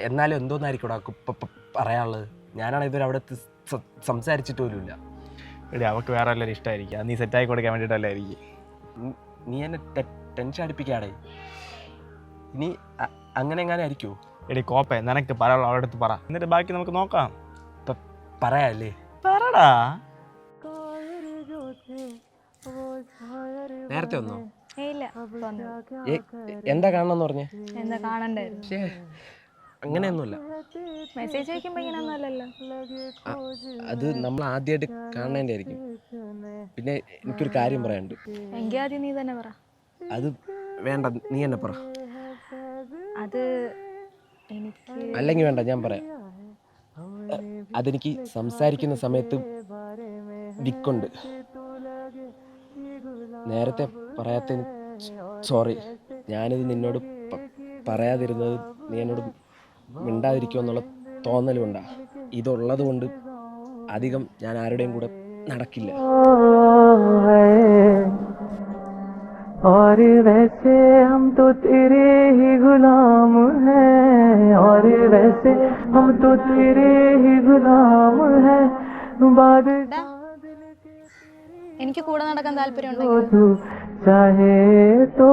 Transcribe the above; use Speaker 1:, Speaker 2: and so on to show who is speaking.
Speaker 1: എന്നാലും എന്തോന്നായിരിക്കും പറയാനുള്ളത്? ഞാനാണ് ഇതുവരെ അവിടെ സംസാരിച്ചിട്ട് പോലുമില്ല.
Speaker 2: എടി അവൾക്ക് വേറെ എല്ലാവരും ഇഷ്ടമായിരിക്കും, നീ സെറ്റാക്കി കൊടുക്കാൻ വേണ്ടിയിട്ടല്ലായിരിക്കും.
Speaker 1: നീ എന്നെ ടെൻഷൻ അടിപ്പിക്കാടേ. ഇനി അങ്ങനെ എങ്ങനെ ആയിരിക്കുമോ?
Speaker 2: എടി കോപ്പേ, നിനക്ക് പറയാനുള്ള അവളുടെ അടുത്ത് പറ, എന്നിട്ട് ബാക്കി നമുക്ക് നോക്കാം.
Speaker 1: പറയാല്ലേ?
Speaker 2: പറടാ.
Speaker 1: നേരത്തെ ഒന്നോ?
Speaker 3: എന്താ
Speaker 1: കാണണമെന്ന് പറഞ്ഞേ?
Speaker 3: എന്താ കാണണ്ടായിരുന്നു?
Speaker 1: അങ്ങനെയൊന്നുമില്ല.
Speaker 3: മെസ്സേജ് അയക്കുമ്പോ ഇങ്ങനെയൊന്നുമല്ലല്ലോ.
Speaker 1: അത് നമ്മൾ ആദ്യമായിട്ട് കാണേണ്ട ആയിരിക്കും. പിന്നെ എനിക്കൊരു കാര്യം പറയാനുണ്ട്.
Speaker 3: എങ്കിൽ ആദ്യം നീ തന്നെ പറ.
Speaker 1: അത് വേണ്ട, നീ എന്നെ പറ.
Speaker 3: അത് എനിക്ക്
Speaker 1: അല്ലെങ്കിൽ വേണ്ട, ഞാൻ പറയാം. അതെനിക്ക് സംസാരിക്കുന്ന സമയത്ത് വിക്കുണ്ട്. നേരത്തെ പറയാത്ത സോറി. ഞാനിത് നിന്നോട് പറയാതിരുന്നത് നീ എന്നോട് മിണ്ടാതിരിക്കുമെന്നുള്ള തോന്നലുകൊണ്ടാ. ഇതുള്ളത് കൊണ്ട് അധികം ഞാൻ ആരുടെയും കൂടെ നടക്കില്ല.
Speaker 4: और वैसे हम तो तेरे ही गुलाम हैं, और वैसे हम तो तेरे ही गुलाम हैं.
Speaker 3: എനിക്ക് കൂടെ നടക്കാൻ താല്പര്യമുണ്ടെങ്കിൽ
Speaker 4: चाहे तो